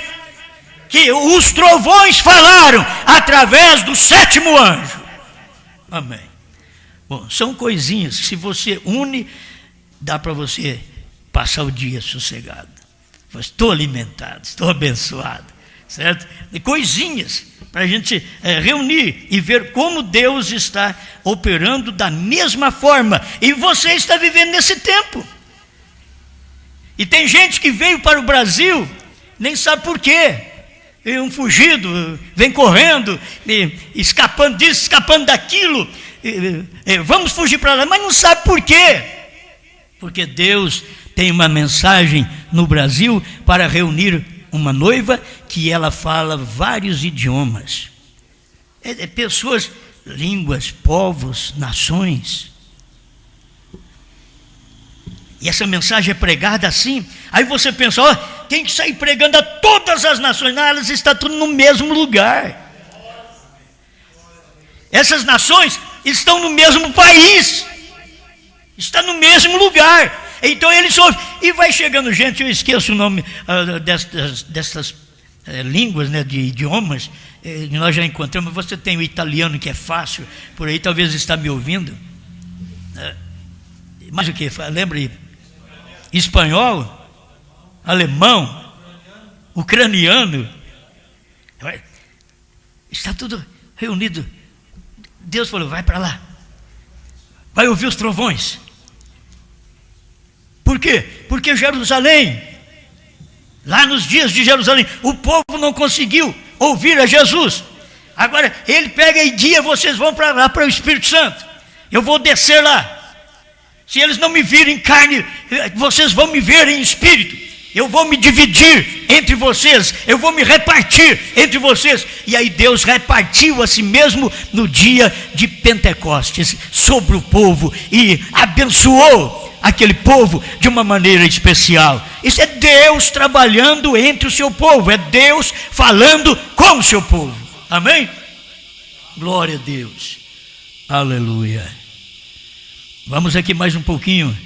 que os trovões falaram através do 7º anjo. Amém. Bom, são coisinhas que se você une, dá para você passar o dia sossegado. Estou alimentado, estou abençoado, certo? E coisinhas para a gente reunir e ver como Deus está operando da mesma forma. E você está vivendo nesse tempo. E tem gente que veio para o Brasil, nem sabe por quê. Um fugido, vem correndo, escapando disso, escapando daquilo, vamos fugir para lá, mas não sabe por quê. Porque Deus tem uma mensagem no Brasil para reunir uma noiva que ela fala vários idiomas. Pessoas, línguas, povos, nações. E essa mensagem é pregada assim. Aí você pensa, tem que sair pregando a todas as nações. Não, elas estão tudo no mesmo lugar. Essas nações estão no mesmo país. Está no mesmo lugar. Então eles ouvem. E vai chegando gente, eu esqueço o nome dessas línguas, né, de idiomas. Nós já encontramos. Você tem o italiano, que é fácil. Por aí talvez está me ouvindo. Mas o que? Lembra aí? Espanhol, alemão, ucraniano. Está tudo reunido. Deus falou, vai para lá. Vai ouvir os trovões. Por quê? Porque Jerusalém, lá nos dias de Jerusalém, o povo não conseguiu ouvir a Jesus. Agora ele pega e guia, vocês vão para lá, para o Espírito Santo. Eu vou descer lá. Se eles não me virem em carne, vocês vão me ver em espírito. Eu vou me dividir entre vocês, eu vou me repartir entre vocês. E aí Deus repartiu a si mesmo no dia de Pentecostes sobre o povo e abençoou aquele povo de uma maneira especial. Isso é Deus trabalhando entre o seu povo, é Deus falando com o seu povo. Amém? Glória a Deus. Aleluia. Vamos aqui mais um pouquinho.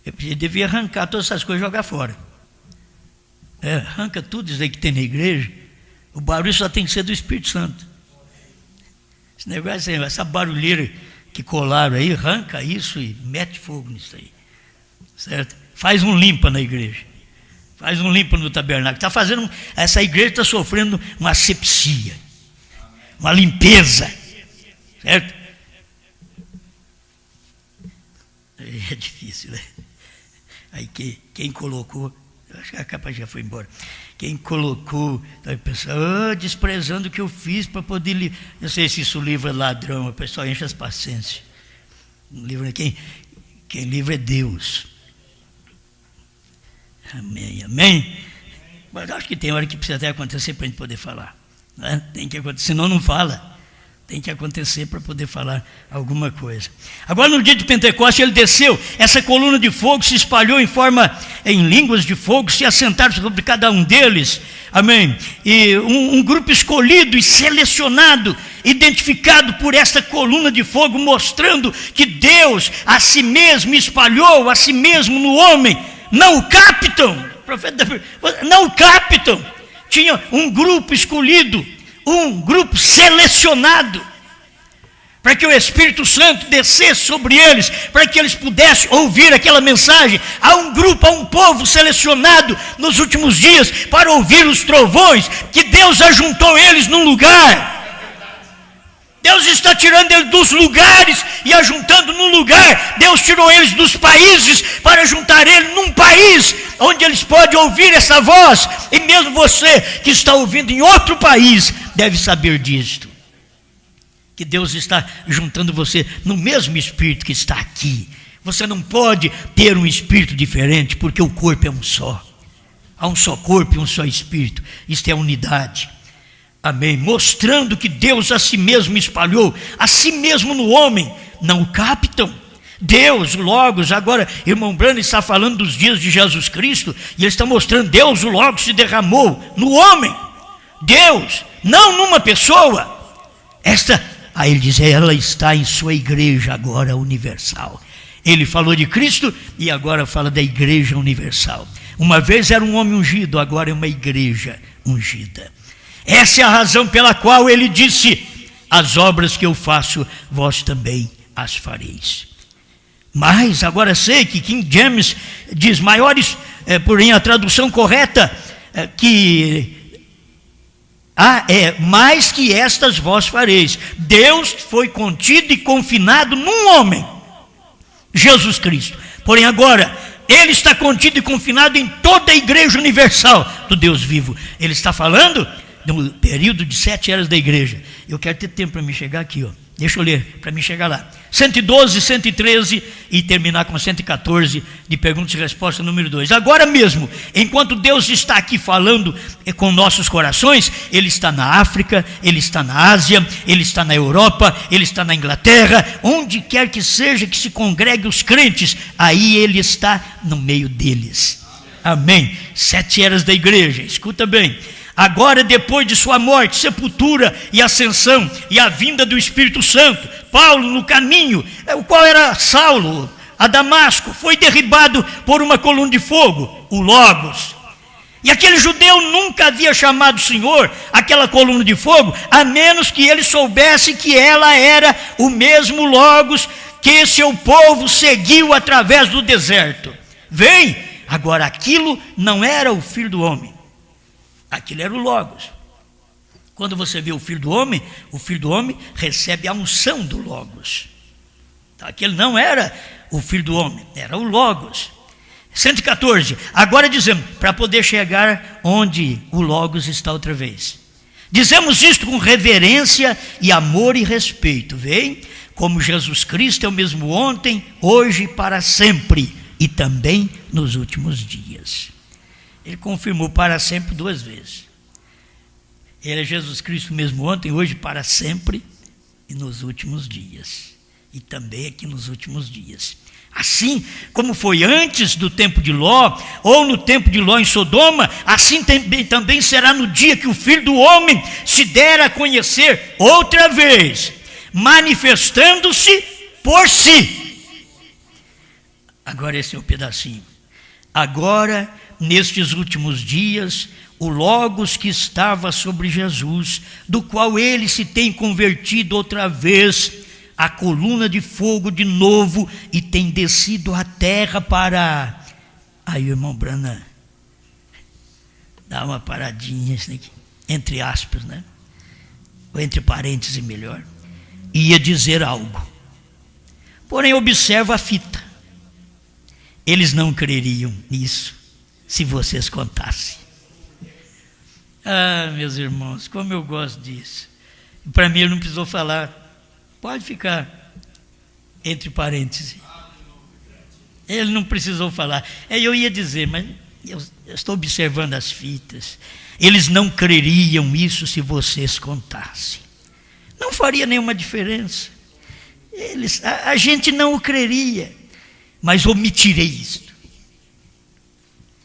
Eu devia arrancar todas essas coisas e jogar fora. Arranca tudo isso aí que tem na igreja. O barulho só tem que ser do Espírito Santo. Esse negócio, essa barulheira que colaram aí, arranca isso e mete fogo nisso aí. Certo? Faz um limpa na igreja. Faz um limpa no tabernáculo. Essa igreja está sofrendo uma asepsia. Uma limpeza. Certo? É difícil, né? Aí quem colocou, acho que a capa já foi embora. Quem colocou, aí o pessoal, desprezando o que eu fiz para poder. Não sei se isso livra ladrão, o pessoal enche as paciências. Quem livra é Deus. Amém, amém. Mas acho que tem hora que precisa até acontecer para a gente poder falar. Né? Tem que acontecer, senão não fala. Tem que acontecer para poder falar alguma coisa. Agora no dia de Pentecostes ele desceu, essa coluna de fogo se espalhou em línguas de fogo, se assentaram sobre cada um deles, amém, e um grupo escolhido e selecionado, identificado por essa coluna de fogo, mostrando que Deus a si mesmo espalhou, a si mesmo no homem, não o captam, não o captam, tinha um grupo escolhido, um grupo selecionado, para que o Espírito Santo descesse sobre eles, para que eles pudessem ouvir aquela mensagem. Há um grupo, há um povo selecionado nos últimos dias para ouvir os trovões, que Deus ajuntou eles num lugar. Deus está tirando eles dos lugares e ajuntando num lugar. Deus tirou eles dos países para juntar eles num país onde eles podem ouvir essa voz. E mesmo você que está ouvindo em outro país deve saber disto, que Deus está juntando você no mesmo Espírito que está aqui. Você não pode ter um Espírito diferente, porque o corpo é um só. Há um só corpo e um só Espírito. Isto é a unidade. Amém. Mostrando que Deus a si mesmo espalhou, a si mesmo no homem. Não o captam. Deus, o Logos, agora, irmão Brando está falando dos dias de Jesus Cristo, e ele está mostrando, Deus, o Logos, se derramou no homem. Deus, não numa pessoa. Aí ele diz, ela está em sua igreja agora universal. Ele falou de Cristo e agora fala da igreja universal. Uma vez era um homem ungido, agora é uma igreja ungida. Essa é a razão pela qual ele disse, as obras que eu faço, vós também as fareis. Mas agora sei que King James diz maiores, porém a tradução correta, que mais que estas vós fareis. Deus foi contido e confinado num homem, Jesus Cristo. Porém agora, ele está contido e confinado em toda a igreja universal do Deus vivo. Ele está falando no período de 7 eras da igreja. Eu quero ter tempo para me chegar aqui, Deixa eu ler, para mim chegar lá. 112, 113 e terminar com 114 de perguntas e respostas número 2. Agora mesmo, enquanto Deus está aqui falando com nossos corações, Ele está na África, Ele está na Ásia, Ele está na Europa, Ele está na Inglaterra, onde quer que seja que se congregue os crentes, aí Ele está no meio deles. Amém. 7 eras da igreja, escuta bem. Agora, depois de sua morte, sepultura e ascensão e a vinda do Espírito Santo, Paulo no caminho, o qual era Saulo, a Damasco, foi derribado por uma coluna de fogo, o Logos. E aquele judeu nunca havia chamado o Senhor aquela coluna de fogo, a menos que ele soubesse que ela era o mesmo Logos que seu povo seguiu através do deserto. Vem, agora aquilo não era o Filho do Homem. Aquilo era o Logos. Quando você vê o Filho do Homem recebe a unção do Logos. Então, aquele não era o Filho do Homem, era o Logos. 114, agora dizemos, para poder chegar onde o Logos está outra vez. Dizemos isto com reverência e amor e respeito, vem? Como Jesus Cristo é o mesmo ontem, hoje e para sempre, e também nos últimos dias. Ele confirmou para sempre 2 vezes. Ele é Jesus Cristo mesmo ontem, hoje, para sempre e nos últimos dias. E também aqui nos últimos dias. Assim como foi antes do tempo de Ló, ou no tempo de Ló em Sodoma, assim também será no dia que o Filho do Homem se der a conhecer outra vez, manifestando-se por si. Agora esse é o pedacinho. Agora, nestes últimos dias, o Logos que estava sobre Jesus, do qual ele se tem convertido outra vez, a coluna de fogo de novo, e tem descido à terra para... Aí o irmão Brana dá uma paradinha, entre aspas, né? Ou entre parênteses melhor. Ia dizer algo. Porém, observa a fita. Eles não creriam nisso se vocês contassem. Ah, meus irmãos, como eu gosto disso. Para mim ele não precisou falar. Pode ficar entre parênteses. Ele não precisou falar. Eu ia dizer, mas eu estou observando as fitas. Eles não creriam isso se vocês contassem. Não faria nenhuma diferença. A gente não o creria, mas omitirei isto.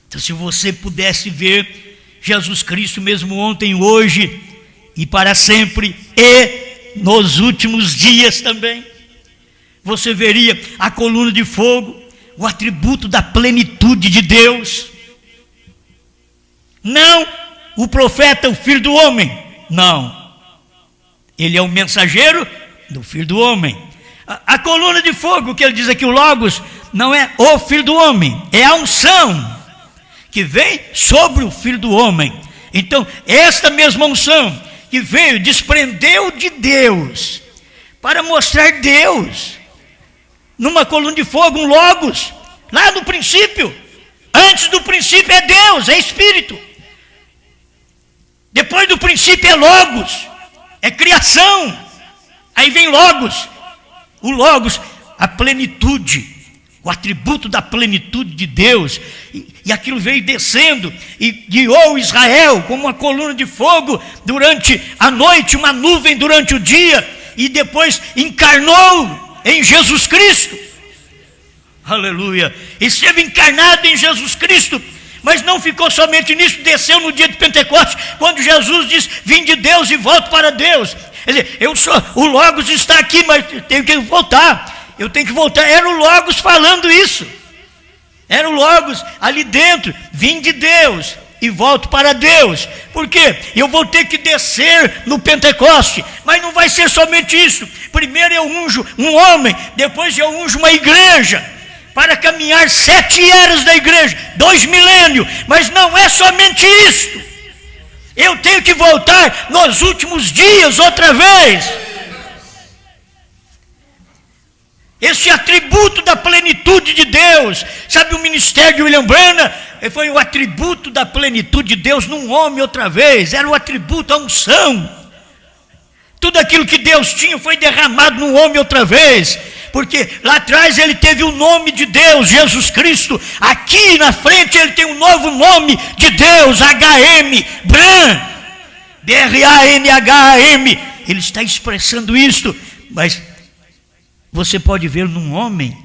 Então, se você pudesse ver Jesus Cristo mesmo ontem, hoje e para sempre, e nos últimos dias também, você veria a coluna de fogo, o atributo da plenitude de Deus. Não o profeta, o Filho do Homem. Não. Ele é o mensageiro do Filho do Homem. A coluna de fogo, que ele diz aqui, o Logos, não é o Filho do Homem, é a unção que vem sobre o Filho do Homem. Então, esta mesma unção que veio, desprendeu de Deus, para mostrar Deus, numa coluna de fogo, um Logos, lá no princípio. Antes do princípio é Deus, é Espírito. Depois do princípio é Logos, é criação. Aí vem Logos. O Logos, a plenitude, o atributo da plenitude de Deus, e aquilo veio descendo e guiou Israel como uma coluna de fogo durante a noite, uma nuvem durante o dia, e depois encarnou em Jesus Cristo. Aleluia! Esteve encarnado em Jesus Cristo, mas não ficou somente nisso, desceu no dia de Pentecostes, quando Jesus diz, vim de Deus e volto para Deus. Quer dizer, o Logos está aqui, mas tenho que voltar. Eu tenho que voltar. Era o Logos falando isso. Era o Logos ali dentro. Vim de Deus e volto para Deus. Por quê? Eu vou ter que descer no Pentecoste. Mas não vai ser somente isso. Primeiro eu unjo um homem, depois eu unjo uma igreja, para caminhar 7 eras da igreja, 2 milênios. Mas não é somente isso. Eu tenho que voltar nos últimos dias outra vez. Esse atributo da plenitude de Deus. Sabe, o ministério de William Branham foi o atributo da plenitude de Deus num homem outra vez. Era o atributo, a unção. Tudo aquilo que Deus tinha foi derramado no homem outra vez, porque lá atrás ele teve o nome de Deus, Jesus Cristo. Aqui na frente ele tem um novo nome de Deus, HM, Bram, BRANHAM. Ele está expressando isto, mas você pode ver num homem.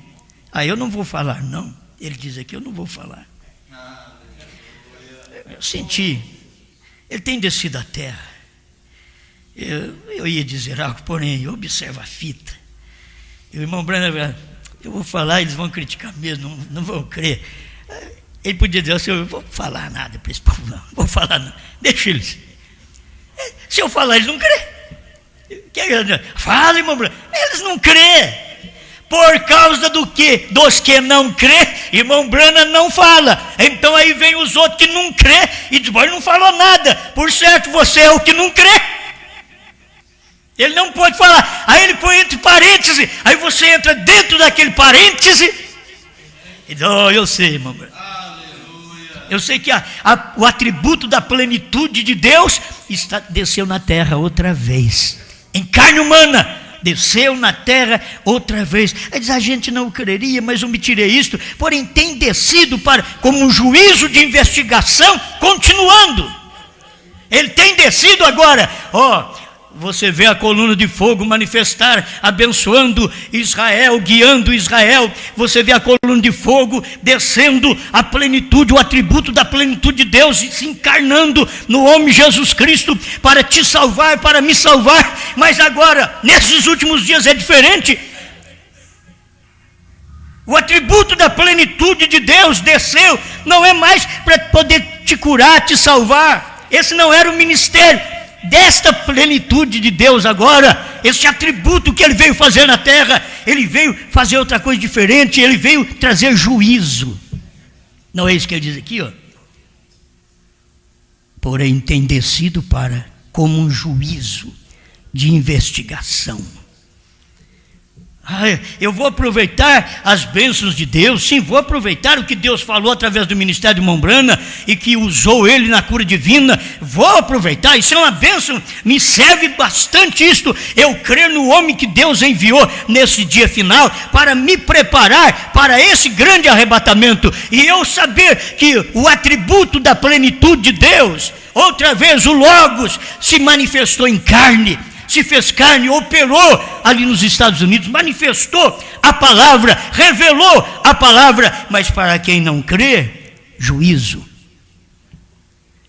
Eu não vou falar não. Ele diz aqui, eu não vou falar. Eu senti, ele tem descido à terra. Eu ia dizer algo, porém, observa a fita. E o irmão Branham, eu vou falar, eles vão criticar mesmo, não vão crer. Ele podia dizer assim, eu não vou falar nada para esse povo, não vou falar não, deixa eles. Se eu falar, eles não crêem. Fala, irmão Branham, eles não crêem. Por causa do quê? Dos que não crê, irmão Branham não fala. Então aí vem os outros que não crê e diz, ele não falou nada. Por certo, você é o que não crê. Ele não pode falar. Aí ele põe entre parênteses. Aí você entra dentro daquele parêntese. E diz, eu sei, irmão Branham. Eu sei que o atributo da plenitude de Deus desceu na terra outra vez. Em carne humana. Desceu na terra outra vez. Aí diz, a gente não creria, mas eu me tirei isto. Porém tem descido como um juízo de investigação, continuando. Ele tem descido agora. Você vê a coluna de fogo manifestar, abençoando Israel, guiando Israel. Você vê a coluna de fogo descendo a plenitude, o atributo da plenitude de Deus, se encarnando no homem Jesus Cristo para te salvar, para me salvar. Mas agora, nesses últimos dias é diferente. O atributo da plenitude de Deus desceu, não é mais para poder te curar, te salvar. Esse não era o ministério desta plenitude de Deus agora, esse atributo que ele veio fazer na terra. Ele veio fazer outra coisa diferente, ele veio trazer juízo. Não é isso que ele diz aqui, Porém tem descido como um juízo de investigação. Eu vou aproveitar as bênçãos de Deus, sim, vou aproveitar o que Deus falou através do ministério de irmão Branham e que usou ele na cura divina. Vou aproveitar, isso é uma bênção, me serve bastante isto. Eu creio no homem que Deus enviou nesse dia final para me preparar para esse grande arrebatamento. E eu saber que o atributo da plenitude de Deus, outra vez o Logos se manifestou em carne, se fez carne, operou ali nos Estados Unidos, manifestou a palavra, revelou a palavra, mas para quem não crê, juízo.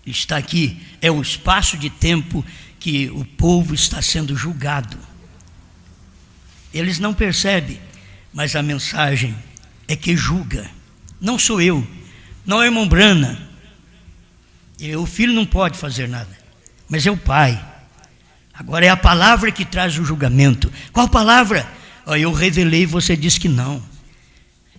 Está aqui, é o espaço de tempo que o povo está sendo julgado. Eles não percebem, mas a mensagem é que julga. Não sou eu, não é o irmão Branham. O filho não pode fazer nada, mas é o pai. Agora é a palavra que traz o julgamento. Qual palavra? Eu revelei, você disse que não.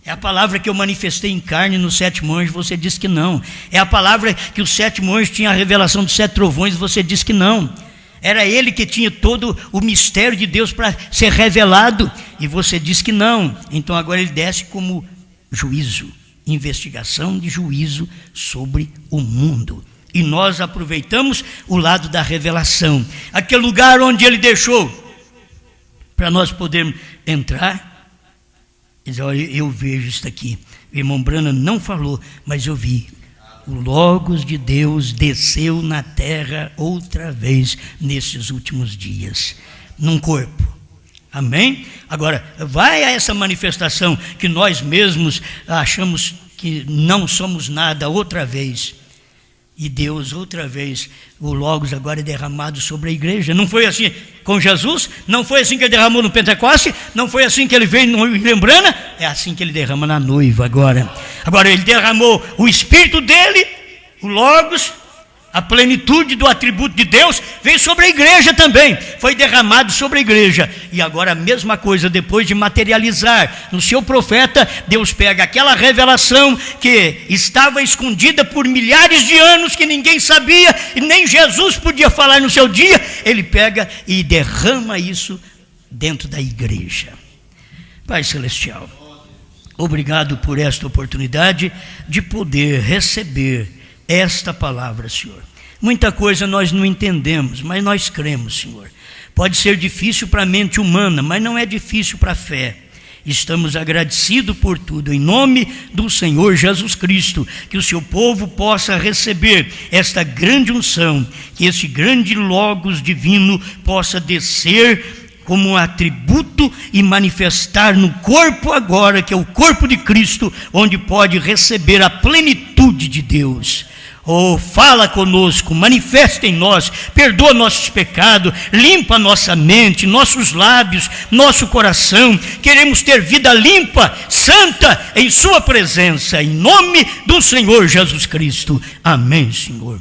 É a palavra que eu manifestei em carne no sétimo anjo, você disse que não. É a palavra que o sétimo anjo tinha a revelação dos 7 trovões, você disse que não. Era ele que tinha todo o mistério de Deus para ser revelado, e você disse que não. Então agora ele desce como juízo, investigação de juízo sobre o mundo. E nós aproveitamos o lado da revelação, aquele lugar onde ele deixou, para nós podermos entrar e dizer, olha, eu vejo isso aqui. O irmão Branham não falou, mas eu vi. O Logos de Deus desceu na terra outra vez nesses últimos dias, num corpo. Amém? Agora, vai a essa manifestação que nós mesmos achamos que não somos nada outra vez. E Deus, outra vez, o Logos agora é derramado sobre a igreja. Não foi assim com Jesus? Não foi assim que ele derramou no Pentecoste? Não foi assim que ele veio no Lembrana? É assim que ele derrama na noiva agora. Agora ele derramou o Espírito dele, o Logos, a plenitude do atributo de Deus, veio sobre a igreja também. Foi derramado sobre a igreja. E agora a mesma coisa, depois de materializar no seu profeta, Deus pega aquela revelação que estava escondida por milhares de anos, que ninguém sabia, e nem Jesus podia falar no seu dia. Ele pega e derrama isso dentro da igreja. Pai Celestial, obrigado por esta oportunidade de poder receber esta palavra, Senhor. Muita coisa nós não entendemos, mas nós cremos, Senhor, Pode ser difícil para a mente humana, mas não é difícil para a fé. Estamos agradecidos por tudo, em nome do Senhor Jesus Cristo, que o seu povo possa receber esta grande unção, que esse grande Logos divino possa descer como um atributo e manifestar no corpo agora, que é o corpo de Cristo, onde pode receber a plenitude de Deus. Oh, fala conosco, manifesta em nós, perdoa nossos pecados, limpa nossa mente, nossos lábios, nosso coração. Queremos ter vida limpa, santa, em sua presença, em nome do Senhor Jesus Cristo. Amém, Senhor.